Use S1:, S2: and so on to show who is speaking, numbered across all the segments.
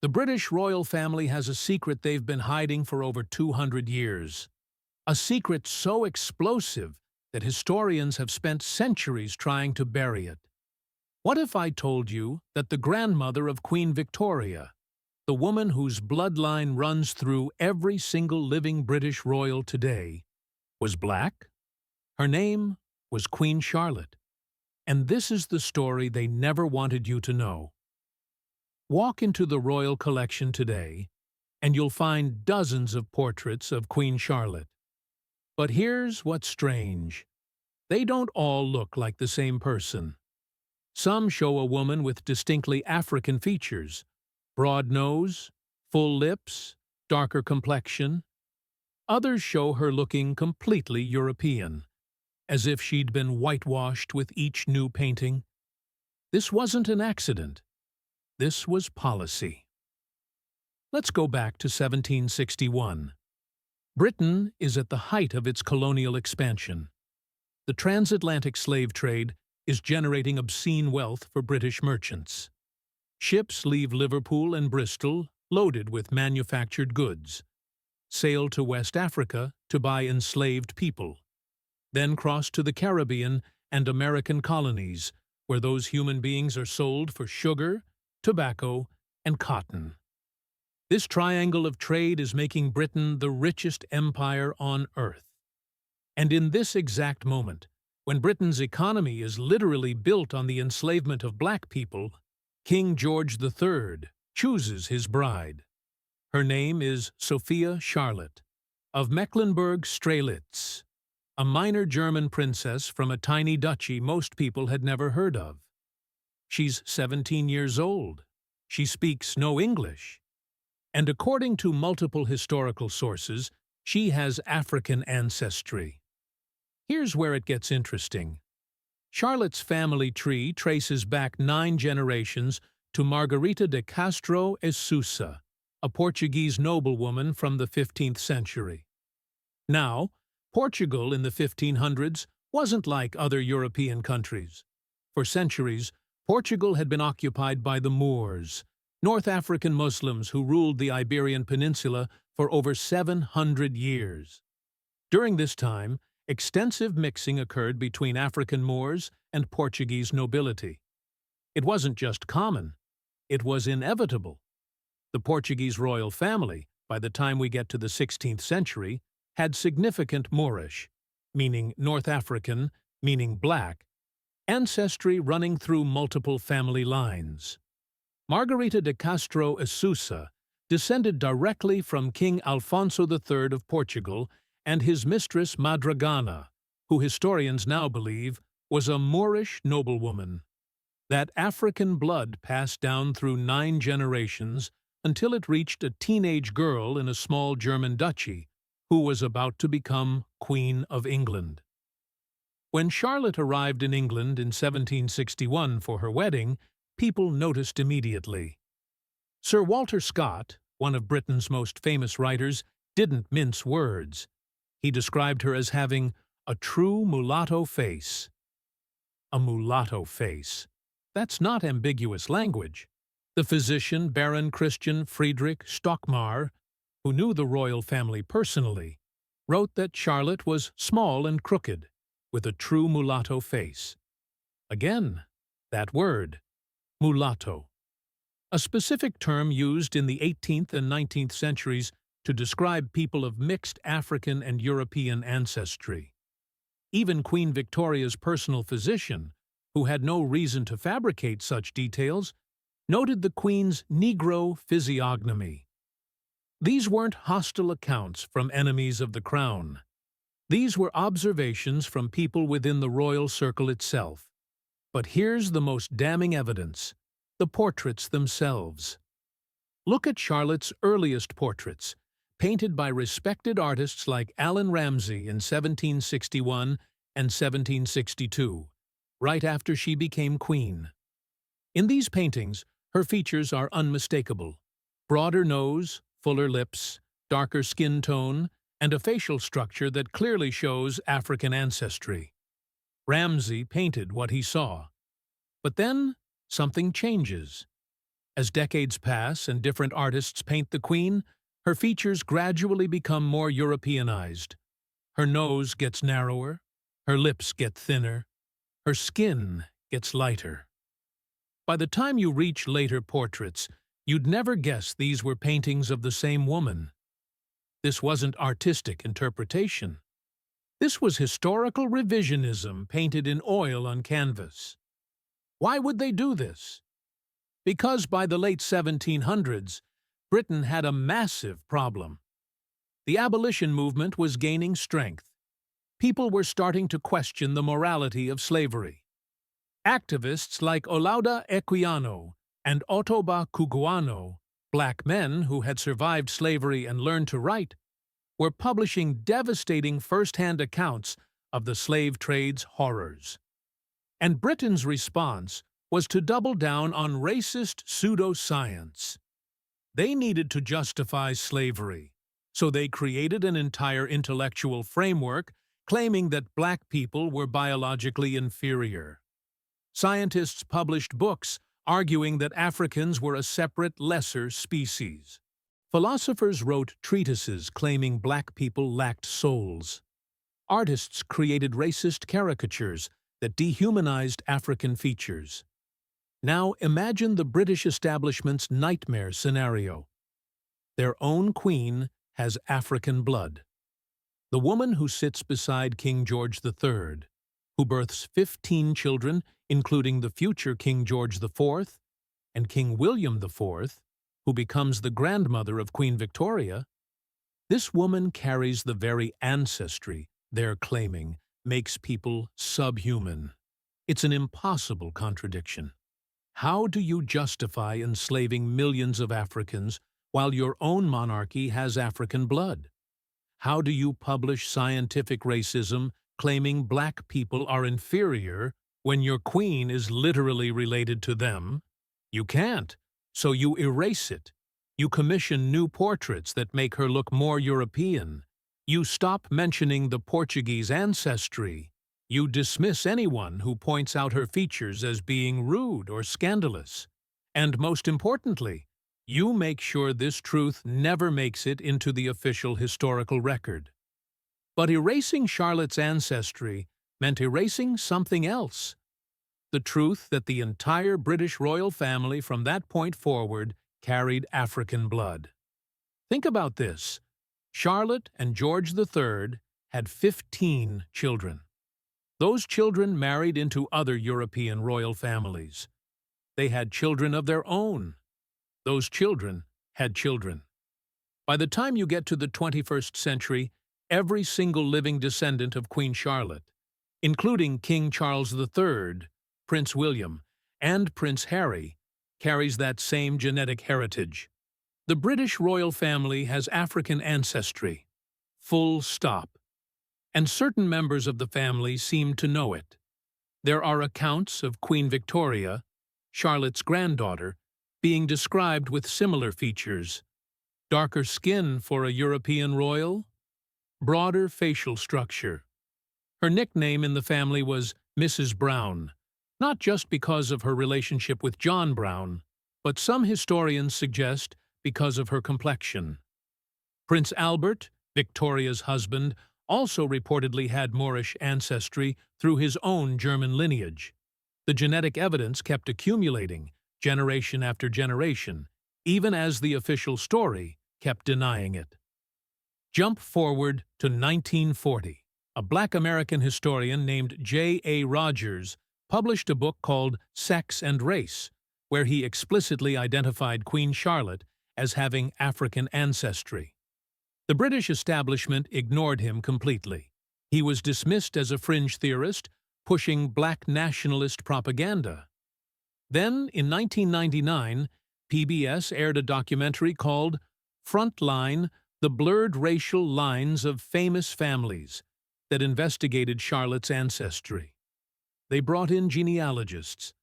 S1: The British royal family has a secret they've been hiding for over 200 years. A secret so explosive that historians have spent centuries trying to bury it. What if I told you that the grandmother of Queen Victoria, the woman whose bloodline runs through every single living British royal today, was black? Her name was Queen Charlotte. And this is the story they never wanted you to know. Walk into the royal collection today, and you'll find dozens of portraits of Queen Charlotte. But here's what's strange. They don't all look like the same person. Some show a woman with distinctly African features, broad nose, full lips, darker complexion. Others show her looking completely European, as if she'd been whitewashed with each new painting. This wasn't an accident. This was policy. Let's go back to 1761. Britain is at the height of its colonial expansion. The transatlantic slave trade is generating obscene wealth for British merchants. Ships leave Liverpool and Bristol loaded with manufactured goods, sail to West Africa to buy enslaved people, then cross to the Caribbean and American colonies, where those human beings are sold for sugar, tobacco, and cotton. This triangle of trade is making Britain the richest empire on earth. And in this exact moment, when Britain's economy is literally built on the enslavement of black people, King George III chooses his bride. Her name is Sophia Charlotte, of Mecklenburg-Strelitz, a minor German princess from a tiny duchy most people had never heard of. She's 17 years old. She speaks no English. And according to multiple historical sources, she has African ancestry. Here's where it gets interesting. Charlotte's family tree traces back 9 generations to Margarita de Castro e Sousa, a Portuguese noblewoman from the 15th century. Now, Portugal in the 1500s wasn't like other European countries. For centuries, Portugal had been occupied by the Moors, North African Muslims who ruled the Iberian Peninsula for over 700 years. During this time, extensive mixing occurred between African Moors and Portuguese nobility. It wasn't just common, it was inevitable. The Portuguese royal family, by the time we get to the 16th century, had significant Moorish, meaning North African, meaning black, ancestry running through multiple family lines. Margarita de Castro e Sousa descended directly from King Alfonso III of Portugal and his mistress Madragana, who historians now believe was a Moorish noblewoman. That African blood passed down through 9 generations until it reached a teenage girl in a small German duchy who was about to become Queen of England. When Charlotte arrived in England in 1761 for her wedding, people noticed immediately. Sir Walter Scott, one of Britain's most famous writers, didn't mince words. He described her as having a true mulatto face. A mulatto face. That's not ambiguous language. The physician Baron Christian Friedrich Stockmar, who knew the royal family personally, wrote that Charlotte was small and crooked, with a true mulatto face. Again, that word, mulatto. A specific term used in the 18th and 19th centuries to describe people of mixed African and European ancestry. Even Queen Victoria's personal physician, who had no reason to fabricate such details, noted the Queen's Negro physiognomy. These weren't hostile accounts from enemies of the crown. These were observations from people within the royal circle itself. But here's the most damning evidence: the portraits themselves. Look at Charlotte's earliest portraits, painted by respected artists like Allan Ramsay in 1761 and 1762, right after she became queen. In these paintings, her features are unmistakable: broader nose, fuller lips, darker skin tone, and a facial structure that clearly shows African ancestry. Ramsay painted what he saw. But then, something changes. As decades pass and different artists paint the queen, her features gradually become more Europeanized. Her nose gets narrower, her lips get thinner, her skin gets lighter. By the time you reach later portraits, you'd never guess these were paintings of the same woman. This wasn't artistic interpretation. This was historical revisionism painted in oil on canvas. Why would they do this? Because by the late 1700s, Britain had a massive problem. The abolition movement was gaining strength. People were starting to question the morality of slavery. Activists like Olaudah Equiano and Ottobah Cugoano, black men who had survived slavery and learned to write, were publishing devastating first-hand accounts of the slave trade's horrors. And Britain's response was to double down on racist pseudoscience. They needed to justify slavery, so they created an entire intellectual framework claiming that black people were biologically inferior. Scientists published books arguing that Africans were a separate, lesser species. Philosophers wrote treatises claiming black people lacked souls. Artists created racist caricatures that dehumanized African features. Now imagine the British establishment's nightmare scenario. Their own queen has African blood. The woman who sits beside King George III, who births 15 children, including the future King George IV and King William IV, who becomes the grandmother of Queen Victoria, this woman carries the very ancestry they're claiming makes people subhuman. It's an impossible contradiction. How do you justify enslaving millions of Africans while your own monarchy has African blood? How do you publish scientific racism claiming black people are inferior when your queen is literally related to them? You can't, so you erase it. You commission new portraits that make her look more European. You stop mentioning the Portuguese ancestry. You dismiss anyone who points out her features as being rude or scandalous. And most importantly, you make sure this truth never makes it into the official historical record. But erasing Charlotte's ancestry meant erasing something else. The truth that the entire British royal family from that point forward carried African blood. Think about this. Charlotte and George III had 15 children. Those children married into other European royal families. They had children of their own. Those children had children. By the time you get to the 21st century, every single living descendant of Queen Charlotte, including King Charles III, Prince William, and Prince Harry, carries that same genetic heritage. The British royal family has African ancestry. Full stop. And certain members of the family seem to know it. There are accounts of Queen Victoria, Charlotte's granddaughter, being described with similar features. Darker skin for a European royal, broader facial structure. Her nickname in the family was Mrs. Brown, not just because of her relationship with John Brown, but some historians suggest because of her complexion. Prince Albert, Victoria's husband, also reportedly had Moorish ancestry through his own German lineage. The genetic evidence kept accumulating, generation after generation, even as the official story kept denying it. Jump forward to 1940. A black American historian named J.A. Rogers published a book called Sex and Race, where he explicitly identified Queen Charlotte as having African ancestry. The British establishment ignored him completely. He was dismissed as a fringe theorist, pushing black nationalist propaganda. Then, in 1999, PBS aired a documentary called Frontline: The Blurred Racial Lines of Famous Families that investigated Charlotte's ancestry. They brought in genealogists.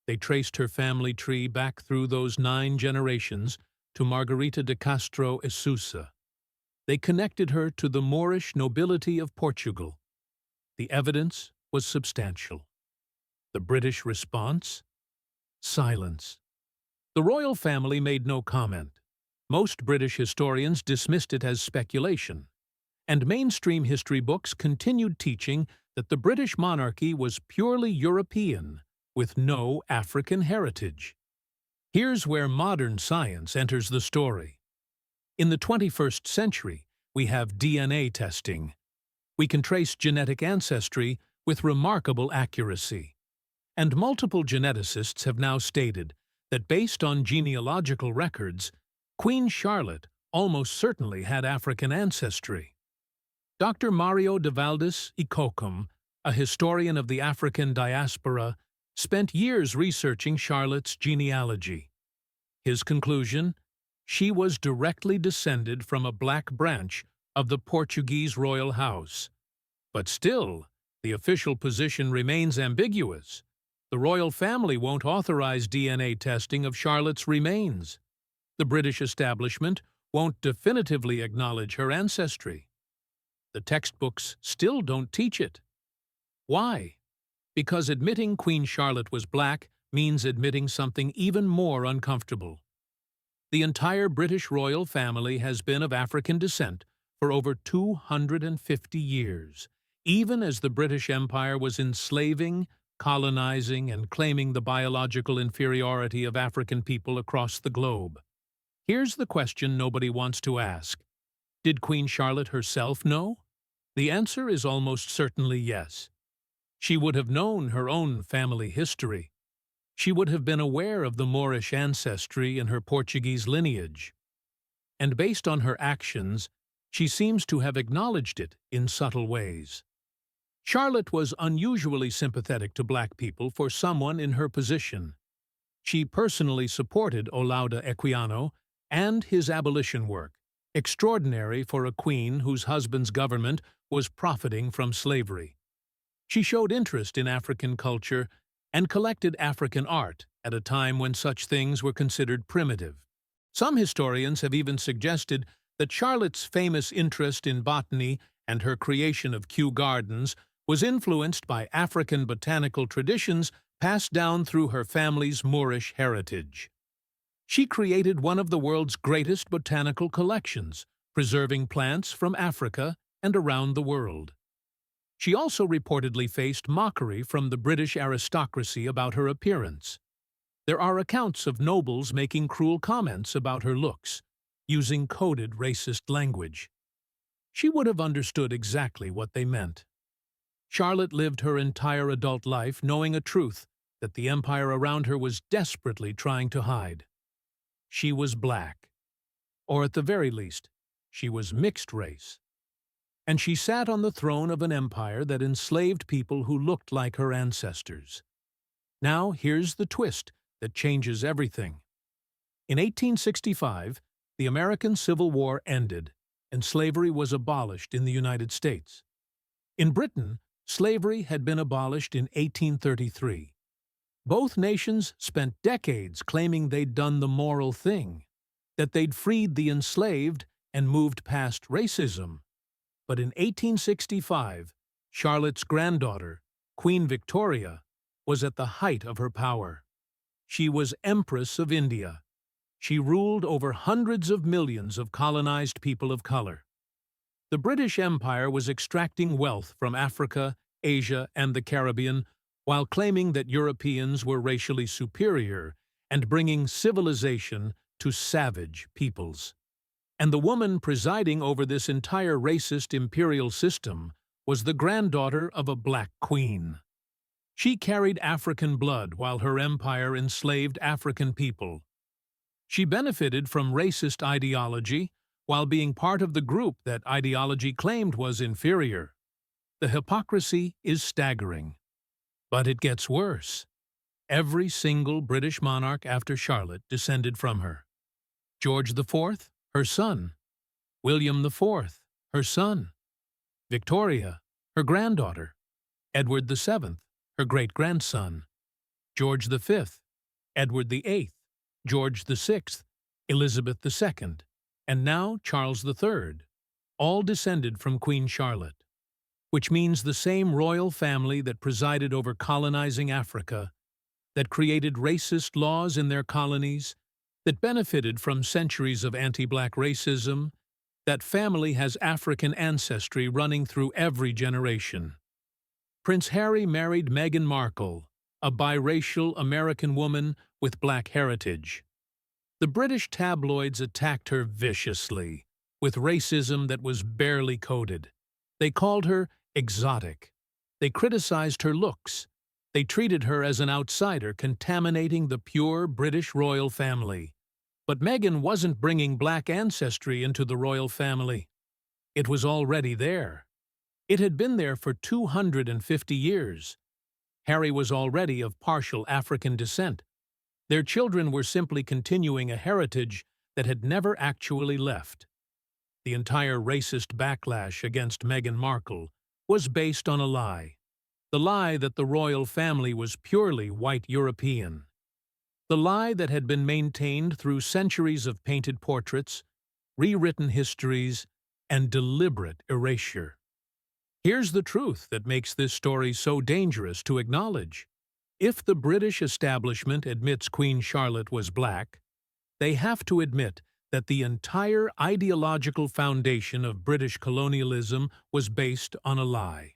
S1: They traced her family tree back through those 9 generations to Margarita de Castro e Sousa. They connected her to the Moorish nobility of Portugal. The evidence was substantial. The British response? Silence. The royal family made no comment. Most British historians dismissed it as speculation, and mainstream history books continued teaching that the British monarchy was purely European, with no African heritage. Here's where modern science enters the story. In the 21st century, we have DNA testing. We can trace genetic ancestry with remarkable accuracy. And multiple geneticists have now stated that based on genealogical records, Queen Charlotte almost certainly had African ancestry. Dr. Mario de Valdes y Cocum, a historian of the African diaspora, spent years researching Charlotte's genealogy. His conclusion? She was directly descended from a black branch of the Portuguese royal house. But still, the official position remains ambiguous. The royal family won't authorize DNA testing of Charlotte's remains. The British establishment won't definitively acknowledge her ancestry. The textbooks still don't teach it. Why? Because admitting Queen Charlotte was black means admitting something even more uncomfortable. The entire British royal family has been of African descent for over 250 years, even as the British Empire was enslaving, colonizing, and claiming the biological inferiority of African people across the globe. Here's the question nobody wants to ask. Did Queen Charlotte herself know? The answer is almost certainly yes. She would have known her own family history. She would have been aware of the Moorish ancestry and her Portuguese lineage. And based on her actions, she seems to have acknowledged it in subtle ways. Charlotte was unusually sympathetic to black people for someone in her position. She personally supported Olaudah Equiano and his abolition work, extraordinary for a queen whose husband's government was profiting from slavery. She showed interest in African culture and collected African art at a time when such things were considered primitive. Some historians have even suggested that Charlotte's famous interest in botany and her creation of Kew Gardens was influenced by African botanical traditions passed down through her family's Moorish heritage. She created one of the world's greatest botanical collections, preserving plants from Africa and around the world. She also reportedly faced mockery from the British aristocracy about her appearance. There are accounts of nobles making cruel comments about her looks, using coded racist language. She would have understood exactly what they meant. Charlotte lived her entire adult life knowing a truth that the empire around her was desperately trying to hide. She was black. Or at the very least, she was mixed race. And she sat on the throne of an empire that enslaved people who looked like her ancestors. Now here's the twist that changes everything. In 1865, the American Civil War ended, and slavery was abolished in the United States. In Britain, slavery had been abolished in 1833. Both nations spent decades claiming they'd done the moral thing, that they'd freed the enslaved and moved past racism. But in 1865, Charlotte's granddaughter, Queen Victoria, was at the height of her power. She was Empress of India. She ruled over hundreds of millions of colonized people of color. The British Empire was extracting wealth from Africa, Asia, and the Caribbean while claiming that Europeans were racially superior and bringing civilization to savage peoples. And the woman presiding over this entire racist imperial system was the granddaughter of a black queen. She carried African blood while her empire enslaved African people. She benefited from racist ideology while being part of the group that ideology claimed was inferior. The hypocrisy is staggering. But it gets worse. Every single British monarch after Charlotte descended from her. George IV, her son. William IV, her son. Victoria, her granddaughter. Edward VII, her great-grandson. George V, Edward VIII, George VI, Elizabeth II, and now Charles III, all descended from Queen Charlotte, which means the same royal family that presided over colonizing Africa, that created racist laws in their colonies, that benefited from centuries of anti-black racism. That family has African ancestry running through every generation. Prince Harry married Meghan Markle, a biracial American woman with black heritage. The British tabloids attacked her viciously, with racism that was barely coded. They called her exotic. They criticized her looks. They treated her as an outsider, contaminating the pure British royal family. But Meghan wasn't bringing black ancestry into the royal family. It was already there. It had been there for 250 years. Harry was already of partial African descent. Their children were simply continuing a heritage that had never actually left. The entire racist backlash against Meghan Markle was based on a lie. The lie that the royal family was purely white European. The lie that had been maintained through centuries of painted portraits, rewritten histories, and deliberate erasure. Here's the truth that makes this story so dangerous to acknowledge. If the British establishment admits Queen Charlotte was black, they have to admit that the entire ideological foundation of British colonialism was based on a lie.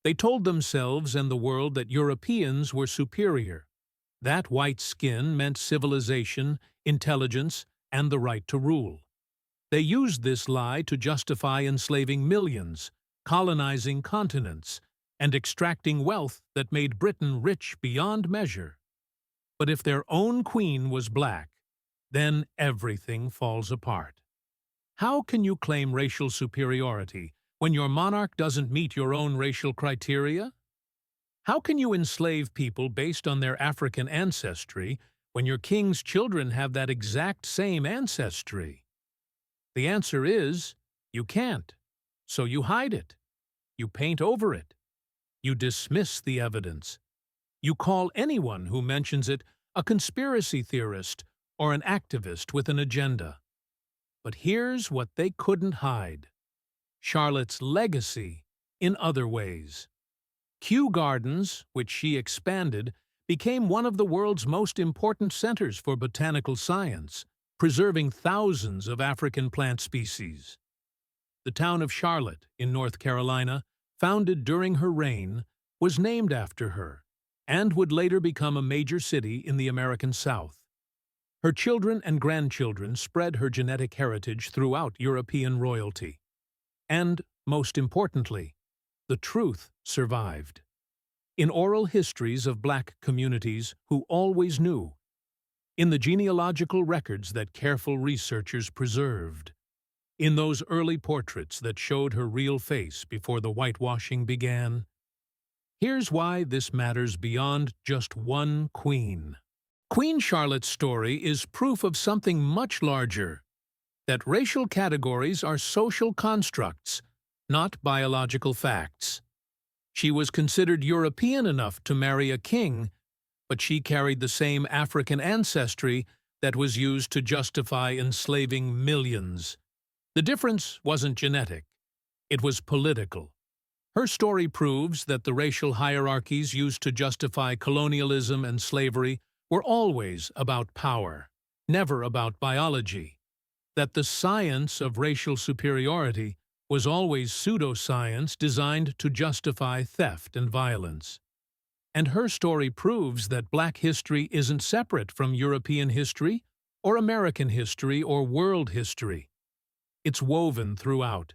S1: They told themselves and the world that Europeans were superior, that white skin meant civilization, intelligence, and the right to rule. They used this lie to justify enslaving millions, colonizing continents, and extracting wealth that made Britain rich beyond measure. But if their own queen was black, then everything falls apart. How can you claim racial superiority when your monarch doesn't meet your own racial criteria? How can you enslave people based on their African ancestry when your king's children have that exact same ancestry? The answer is, you can't. So you hide it. You paint over it. You dismiss the evidence. You call anyone who mentions it a conspiracy theorist or an activist with an agenda. But here's what they couldn't hide: Charlotte's legacy in other ways. Kew Gardens, which she expanded, became one of the world's most important centers for botanical science, preserving thousands of African plant species. The town of Charlotte, in North Carolina, founded during her reign, was named after her, and would later become a major city in the American South. Her children and grandchildren spread her genetic heritage throughout European royalty. And, most importantly, the truth survived. In oral histories of black communities who always knew, in the genealogical records that careful researchers preserved, in those early portraits that showed her real face before the whitewashing began. Here's why this matters beyond just one queen. Queen Charlotte's story is proof of something much larger: that racial categories are social constructs, not biological facts. She was considered European enough to marry a king, but she carried the same African ancestry that was used to justify enslaving millions. The difference wasn't genetic. It was political. Her story proves that the racial hierarchies used to justify colonialism and slavery were always about power, never about biology. That the science of racial superiority was always pseudoscience designed to justify theft and violence. And her story proves that black history isn't separate from European history, or American history, or world history. It's woven throughout.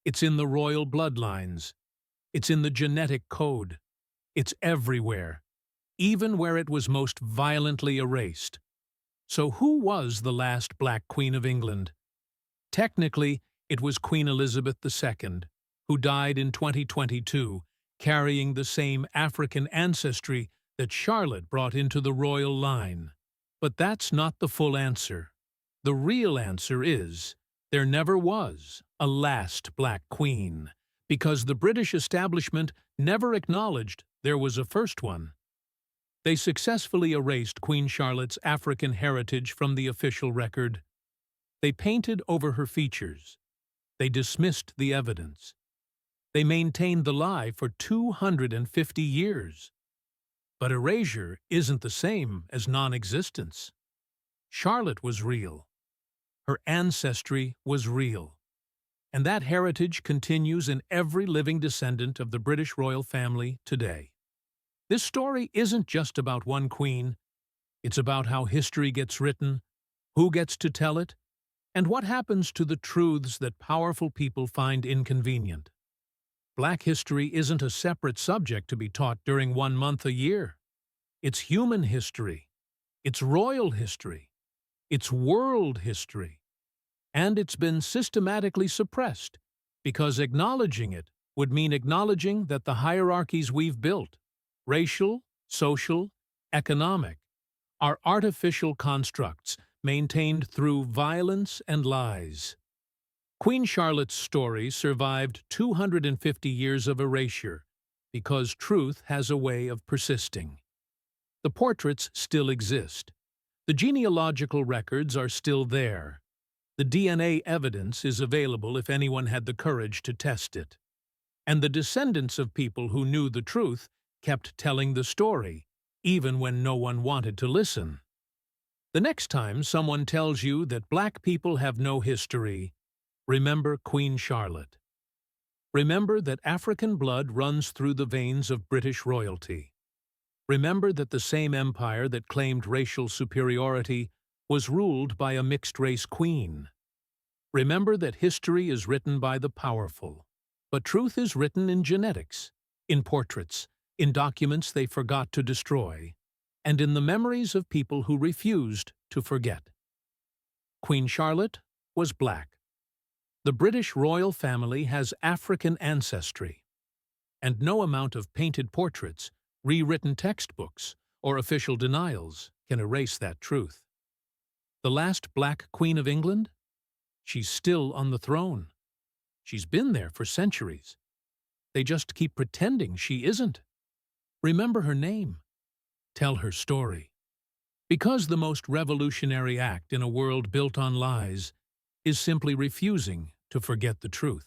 S1: It's in the royal bloodlines. It's in the genetic code. It's everywhere, even where it was most violently erased. So who was the last Black Queen of England? Technically, it was Queen Elizabeth II, who died in 2022, carrying the same African ancestry that Charlotte brought into the royal line. But that's not the full answer. The real answer is, there never was a last Black Queen, because the British establishment never acknowledged there was a first one. They successfully erased Queen Charlotte's African heritage from the official record. They painted over her features. They dismissed the evidence. They maintained the lie for 250 years. But erasure isn't the same as non-existence. Charlotte was real. Her ancestry was real. And that heritage continues in every living descendant of the British royal family today. This story isn't just about one queen. It's about how history gets written, who gets to tell it, and what happens to the truths that powerful people find inconvenient. Black history isn't a separate subject to be taught during 1 month a year. It's human history. It's royal history. It's world history. And it's been systematically suppressed because acknowledging it would mean acknowledging that the hierarchies we've built, racial, social, economic, are artificial constructs maintained through violence and lies. Queen Charlotte's story survived 250 years of erasure because truth has a way of persisting. The portraits still exist. The genealogical records are still there. The DNA evidence is available if anyone had the courage to test it. And the descendants of people who knew the truth kept telling the story, even when no one wanted to listen. The next time someone tells you that black people have no history, remember Queen Charlotte. Remember that African blood runs through the veins of British royalty. Remember that the same empire that claimed racial superiority was ruled by a mixed-race queen. Remember that history is written by the powerful, but truth is written in genetics, in portraits, in documents they forgot to destroy, and in the memories of people who refused to forget. Queen Charlotte was black. The British royal family has African ancestry, and no amount of painted portraits, rewritten textbooks, or official denials can erase that truth. The last black queen of England? She's still on the throne. She's been there for centuries. They just keep pretending she isn't. Remember her name. Tell her story. Because the most revolutionary act in a world built on lies is simply refusing to forget the truth.